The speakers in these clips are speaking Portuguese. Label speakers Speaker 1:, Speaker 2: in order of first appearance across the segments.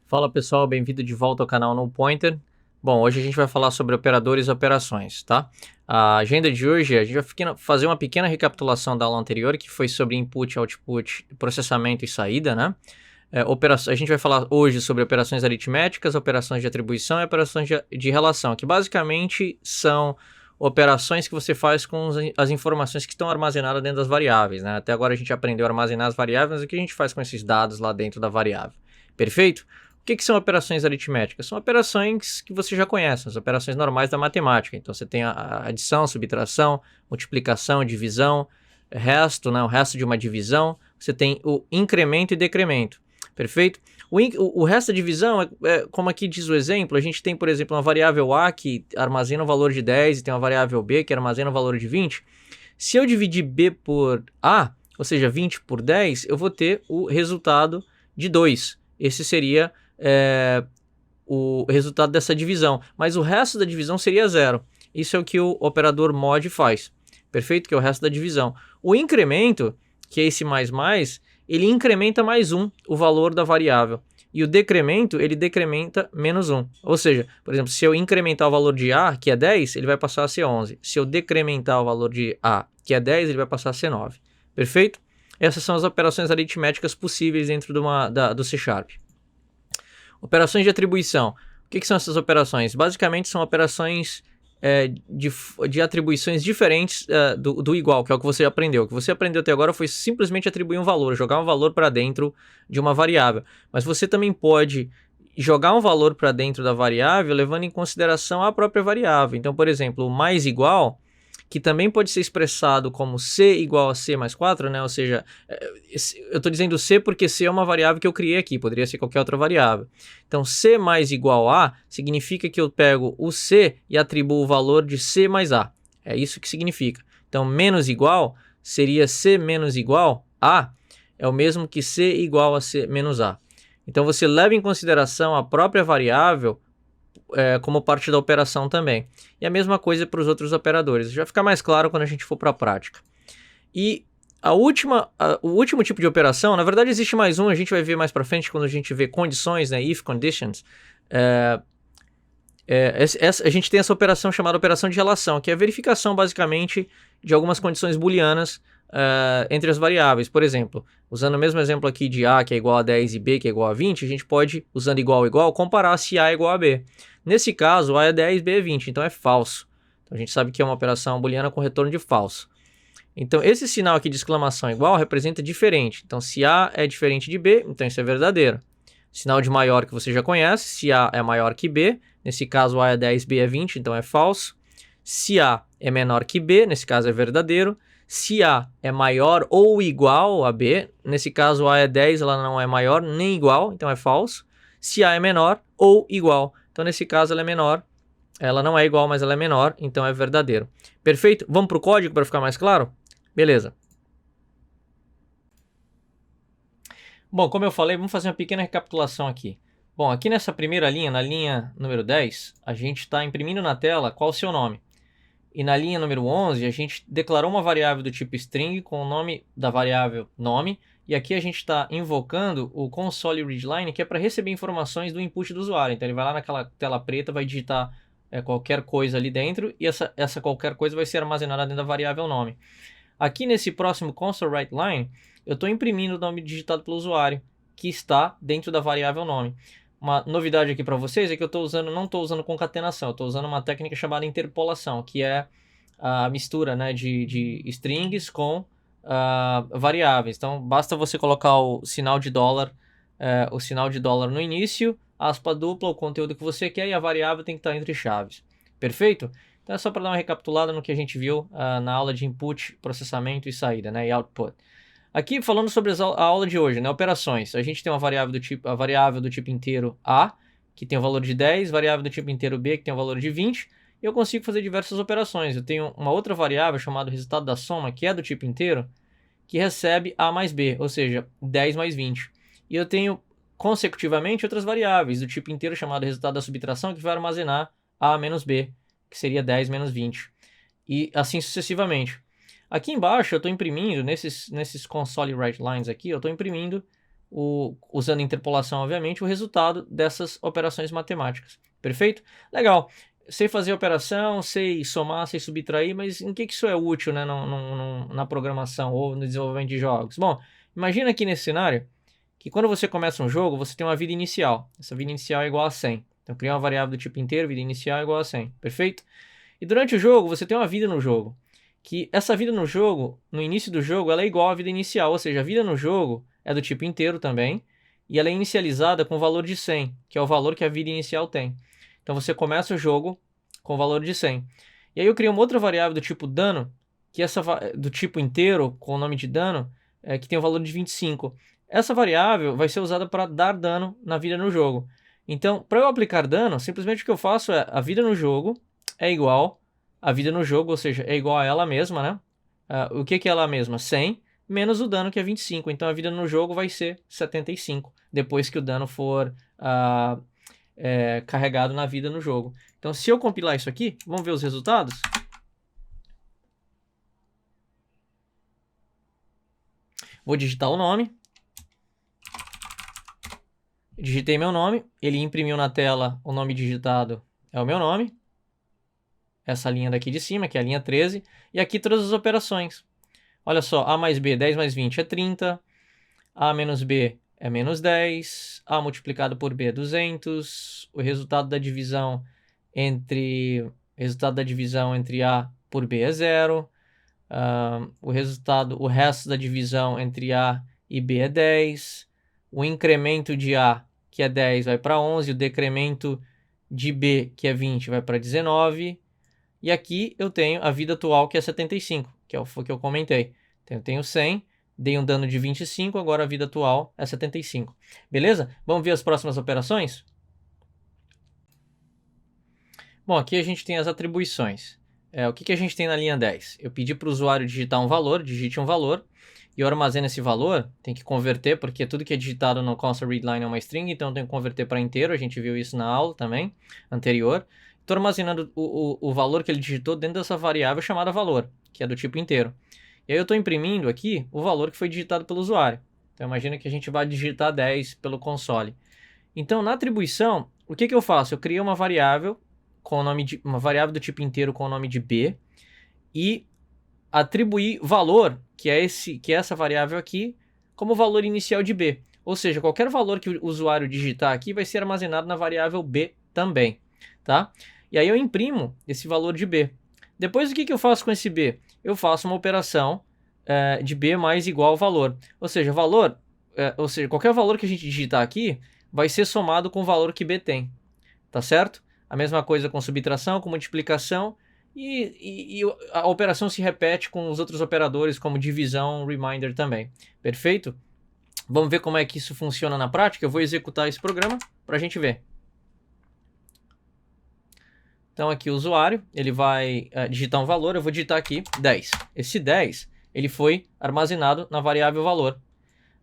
Speaker 1: Fala pessoal, bem-vindo de volta ao canal NoPointer. Bom, hoje a gente vai falar sobre operadores e operações, tá? A agenda de hoje, a gente vai fazer uma pequena recapitulação da aula anterior, que foi sobre input, output, processamento e saída, né? A gente vai falar hoje sobre operações aritméticas, operações de atribuição e operações de relação, que basicamente são operações que você faz com as informações que estão armazenadas dentro das variáveis, né? Até agora a gente aprendeu a armazenar as variáveis, mas o que a gente faz com esses dados lá dentro da variável? Perfeito? O que são operações aritméticas? São operações que você já conhece, as operações normais da matemática. Então você tem a adição, subtração, multiplicação, divisão, resto, né, o resto de uma divisão. Você tem o incremento e decremento. Perfeito? O resto da divisão, como aqui diz o exemplo, a gente tem, por exemplo, uma variável A que armazena o valor de 10 e tem uma variável B que armazena o valor de 20. Se eu dividir B por A, ou seja, 20 por 10, eu vou ter o resultado de 2. Esse seria o resultado dessa divisão, mas o resto da divisão seria zero. Isso é o que o operador mod faz, perfeito? Que é o resto da divisão. O incremento, que é esse mais, ele incrementa mais 1 o valor da variável. E o decremento, ele decrementa menos 1. Ou seja, por exemplo, se eu incrementar o valor de A, que é 10, ele vai passar a ser 11. Se eu decrementar o valor de A, que é 10, ele vai passar a ser 9. Perfeito? Essas são as operações aritméticas possíveis dentro do C#. Operações de atribuição. O que são essas operações? Basicamente são operações de atribuições diferentes do igual, que é o que você aprendeu. O que você aprendeu até agora foi simplesmente atribuir um valor, jogar um valor para dentro de uma variável. Mas você também pode jogar um valor para dentro da variável levando em consideração a própria variável. Então, por exemplo, o mais igual, que também pode ser expressado como C igual a C mais 4, né? Ou seja, eu estou dizendo C porque C é uma variável que eu criei aqui, poderia ser qualquer outra variável. Então, C mais igual a significa que eu pego o C e atribuo o valor de C mais A. É isso que significa. Então, menos igual seria C menos igual a, é o mesmo que C igual a C menos A. Então, você leva em consideração a própria variável como parte da operação também. E a mesma coisa para os outros operadores. Já fica mais claro quando a gente for para a prática. E o último tipo de operação, na verdade existe mais um, a gente vai ver mais para frente quando a gente vê condições, né, if conditions. A gente tem essa operação chamada operação de relação, que é a verificação basicamente de algumas condições booleanas entre as variáveis. Por exemplo, usando o mesmo exemplo aqui de A que é igual a 10 e B que é igual a 20, a gente pode, usando igual, comparar se A é igual a B. Nesse caso, A é 10, B é 20, então é falso. Então a gente sabe que é uma operação booleana com retorno de falso. Então esse sinal aqui de exclamação igual representa diferente. Então se A é diferente de B, então isso é verdadeiro. Sinal de maior que você já conhece, se A é maior que B, nesse caso A é 10, B é 20, então é falso. Se A é menor que B, nesse caso é verdadeiro. Se A é maior ou igual a B, nesse caso A é 10, ela não é maior nem igual, então é falso. Se A é menor ou igual, então nesse caso ela é menor, ela não é igual, mas ela é menor, então é verdadeiro. Perfeito? Vamos para o código para ficar mais claro? Beleza. Bom, como eu falei, vamos fazer uma pequena recapitulação aqui. Bom, aqui nessa primeira linha, na linha número 10, a gente está imprimindo na tela qual o seu nome. E na linha número 11, a gente declarou uma variável do tipo string com o nome da variável nome. E aqui a gente está invocando o console readline, que é para receber informações do input do usuário. Então ele vai lá naquela tela preta, vai digitar qualquer coisa ali dentro e essa qualquer coisa vai ser armazenada dentro da variável nome. Aqui nesse próximo console writeLine, eu estou imprimindo o nome digitado pelo usuário, que está dentro da variável nome. Uma novidade aqui para vocês é que eu não estou usando concatenação, eu estou usando uma técnica chamada interpolação, que é a mistura, né, de strings com variáveis. Então, basta você colocar o sinal de dólar no início, aspa dupla, o conteúdo que você quer, e a variável tem que estar entre chaves. Perfeito? Então, é só para dar uma recapitulada no que a gente viu na aula de input, processamento e saída, né, e output. Aqui, falando sobre a aula de hoje, né, operações. A gente tem a variável do tipo inteiro A, que tem o valor de 10, variável do tipo inteiro B, que tem o valor de 20, e eu consigo fazer diversas operações. Eu tenho uma outra variável chamada resultado da soma, que é do tipo inteiro, que recebe A mais B, ou seja, 10 mais 20. E eu tenho, consecutivamente, outras variáveis do tipo inteiro chamado resultado da subtração, que vai armazenar A menos B, que seria 10 menos 20. E assim sucessivamente. Aqui embaixo eu estou imprimindo, nesses console write lines aqui, eu estou imprimindo usando interpolação, obviamente, o resultado dessas operações matemáticas. Perfeito? Legal. Sei fazer operação, sei somar, sei subtrair, mas em que isso é útil, né, na programação ou no desenvolvimento de jogos? Bom, imagina aqui nesse cenário que quando você começa um jogo, você tem uma vida inicial. Essa vida inicial é igual a 100. Então, criar uma variável do tipo inteiro, vida inicial é igual a 100. Perfeito? E durante o jogo, você tem uma vida no jogo. Que essa vida no jogo, no início do jogo, ela é igual à vida inicial. Ou seja, a vida no jogo é do tipo inteiro também. E ela é inicializada com o valor de 100, que é o valor que a vida inicial tem. Então, você começa o jogo com o valor de 100. E aí eu criei uma outra variável do tipo dano, que do tipo inteiro, com o nome de dano, que tem o valor de 25. Essa variável vai ser usada para dar dano na vida no jogo. Então, para eu aplicar dano, simplesmente o que eu faço é a vida no jogo é igual a vida no jogo, ou seja, é igual a ela mesma, né? O que é ela mesma? 100 menos o dano, que é 25. Então, a vida no jogo vai ser 75, depois que o dano for carregado na vida no jogo. Então, se eu compilar isso aqui, vamos ver os resultados? Vou digitar o nome. Digitei meu nome, ele imprimiu na tela o nome digitado, é o meu nome. Essa linha daqui de cima, que é a linha 13. E aqui todas as operações. Olha só, A mais B, 10 mais 20 é 30. A menos B é menos 10. A multiplicado por B é 200. O resultado da divisão entre A por B é 0. O resto da divisão entre A e B é 10. O incremento de A, que é 10, vai para 11. O decremento de B, que é 20, vai para 19. E aqui eu tenho a vida atual, que é 75, que é o que eu comentei. Então eu tenho 100, dei um dano de 25, agora a vida atual é 75. Beleza? Vamos ver as próximas operações? Bom, aqui a gente tem as atribuições. O que a gente tem na linha 10? Eu pedi para o usuário digitar um valor, digite um valor, e eu armazeno esse valor, tem que converter, porque tudo que é digitado no console readline é uma string, então eu tenho que converter para inteiro, a gente viu isso na aula também, anterior. Estou armazenando o valor que ele digitou dentro dessa variável chamada valor, que é do tipo inteiro. E aí eu estou imprimindo aqui o valor que foi digitado pelo usuário. Então imagina que a gente vai digitar 10 pelo console. Então na atribuição, o que eu faço? Eu criei uma variável com o nome de uma variável do tipo inteiro com o nome de B e atribuí valor, que é essa variável aqui, como valor inicial de B. Ou seja, qualquer valor que o usuário digitar aqui vai ser armazenado na variável B também, tá? E aí eu imprimo esse valor de B. Depois o que eu faço com esse B? Eu faço uma operação de B mais igual ao valor. Ou seja, qualquer valor que a gente digitar aqui vai ser somado com o valor que B tem. Tá certo? A mesma coisa com subtração, com multiplicação, e a operação se repete com os outros operadores, como divisão, reminder também. Perfeito? Vamos ver como é que isso funciona na prática? Eu vou executar esse programa para a gente ver. Então aqui o usuário, ele vai digitar um valor, eu vou digitar aqui 10. Esse 10, ele foi armazenado na variável valor.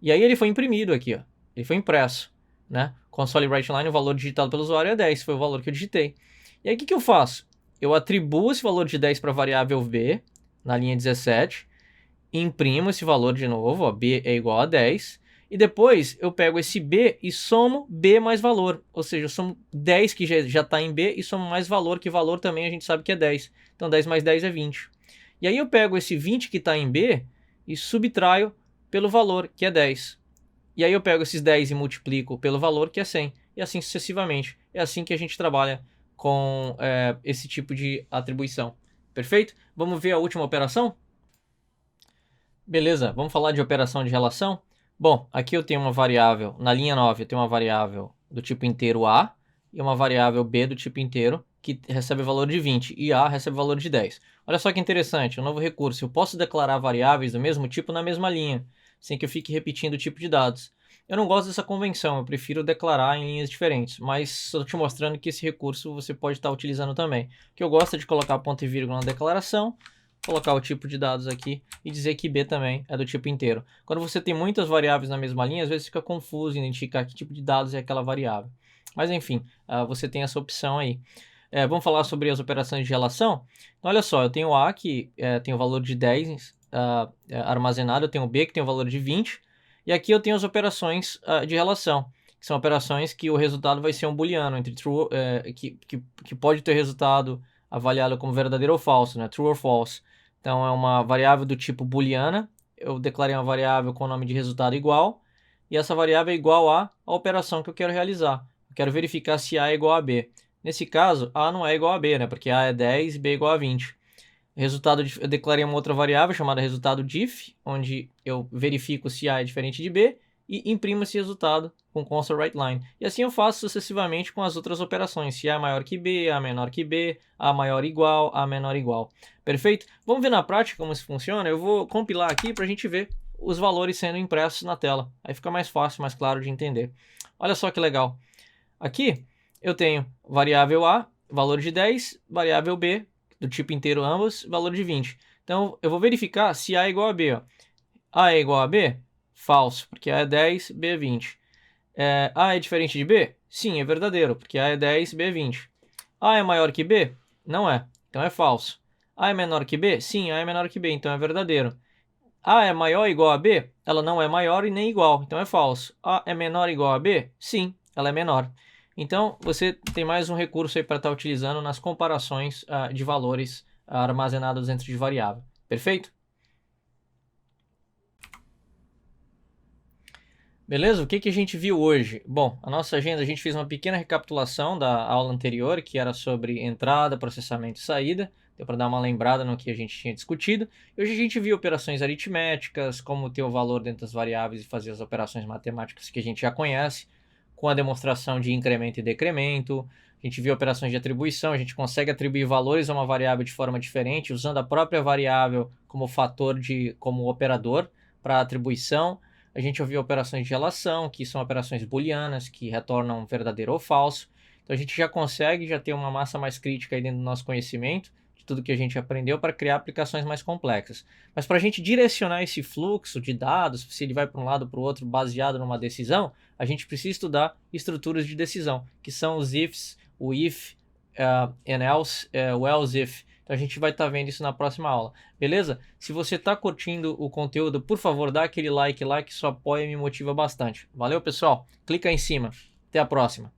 Speaker 1: E aí ele foi imprimido aqui, ó. Ele foi impresso, né? Console write line, o valor digitado pelo usuário é 10, foi o valor que eu digitei. E aí o que eu faço? Eu atribuo esse valor de 10 para a variável B, na linha 17, imprimo esse valor de novo, ó, B é igual a 10, e depois eu pego esse B e somo B mais valor, ou seja, eu somo 10 que já está em B e somo mais valor, que valor também a gente sabe que é 10. Então 10 mais 10 é 20. E aí eu pego esse 20 que está em B e subtraio pelo valor, que é 10. E aí eu pego esses 10 e multiplico pelo valor, que é 100. E assim sucessivamente. É assim que a gente trabalha com esse tipo de atribuição. Perfeito? Vamos ver a última operação? Beleza, vamos falar de operação de relação? Bom, aqui eu tenho uma variável, na linha 9 eu tenho uma variável do tipo inteiro A e uma variável B do tipo inteiro que recebe o valor de 20 e A recebe o valor de 10. Olha só que interessante, um novo recurso. Eu posso declarar variáveis do mesmo tipo na mesma linha, sem que eu fique repetindo o tipo de dados. Eu não gosto dessa convenção, eu prefiro declarar em linhas diferentes, mas estou te mostrando que esse recurso você pode estar utilizando também. O que eu gosto é de colocar ponto e vírgula na declaração, colocar o tipo de dados aqui e dizer que B também é do tipo inteiro. Quando você tem muitas variáveis na mesma linha, às vezes fica confuso identificar que tipo de dados é aquela variável. Mas enfim, você tem essa opção aí. Vamos falar sobre as operações de relação? Então, olha só, eu tenho A que tem o valor de 10 armazenado, eu tenho B que tem o valor de 20, E aqui eu tenho as operações de relação, que são operações que o resultado vai ser um booleano, entre true, que pode ter resultado avaliado como verdadeiro ou falso, né? True or false. Então é uma variável do tipo booleana, eu declarei uma variável com o nome de resultado igual, e essa variável é igual à operação que eu quero realizar. Eu quero verificar se A é igual a B. Nesse caso, A não é igual a B, né? Porque A é 10 e B é igual a 20. Eu declarei uma outra variável chamada resultado diff, onde eu verifico se A é diferente de B e imprimo esse resultado com console writeLine. E assim eu faço sucessivamente com as outras operações, se A é maior que B, A menor que B, A maior igual, A menor igual. Perfeito? Vamos ver na prática como isso funciona? Eu vou compilar aqui para a gente ver os valores sendo impressos na tela. Aí fica mais fácil, mais claro de entender. Olha só que legal. Aqui eu tenho variável A, valor de 10, variável B, do tipo inteiro ambos, valor de 20. Então, eu vou verificar se A é igual a B. Ó. A é igual a B? Falso, porque A é 10, B é 20. A é diferente de B? Sim, é verdadeiro, porque A é 10, B é 20. A é maior que B? Não é, então é falso. A é menor que B? Sim, A é menor que B, então é verdadeiro. A é maior ou igual a B? Ela não é maior e nem igual, então é falso. A é menor ou igual a B? Sim, ela é menor. Então, você tem mais um recurso aí para estar utilizando nas comparações de valores armazenados dentro de variável. Perfeito? Beleza? O que a gente viu hoje? Bom, a nossa agenda, a gente fez uma pequena recapitulação da aula anterior, que era sobre entrada, processamento e saída. Deu para dar uma lembrada no que a gente tinha discutido. E hoje a gente viu operações aritméticas, como ter o valor dentro das variáveis e fazer as operações matemáticas que a gente já conhece, com a demonstração de incremento e decremento. A gente viu operações de atribuição, a gente consegue atribuir valores a uma variável de forma diferente, usando a própria variável como fator como operador para atribuição. A gente ouviu operações de relação, que são operações booleanas, que retornam verdadeiro ou falso. Então a gente já consegue ter uma massa mais crítica aí dentro do nosso conhecimento, de tudo que a gente aprendeu, para criar aplicações mais complexas. Mas para a gente direcionar esse fluxo de dados, se ele vai para um lado ou para o outro, baseado numa decisão, a gente precisa estudar estruturas de decisão, que são os ifs, o if, and else, o else if. Então a gente vai estar vendo isso na próxima aula, beleza? Se você está curtindo o conteúdo, por favor, dá aquele like lá que sua apoia e me motiva bastante. Valeu, pessoal? Clica aí em cima. Até a próxima.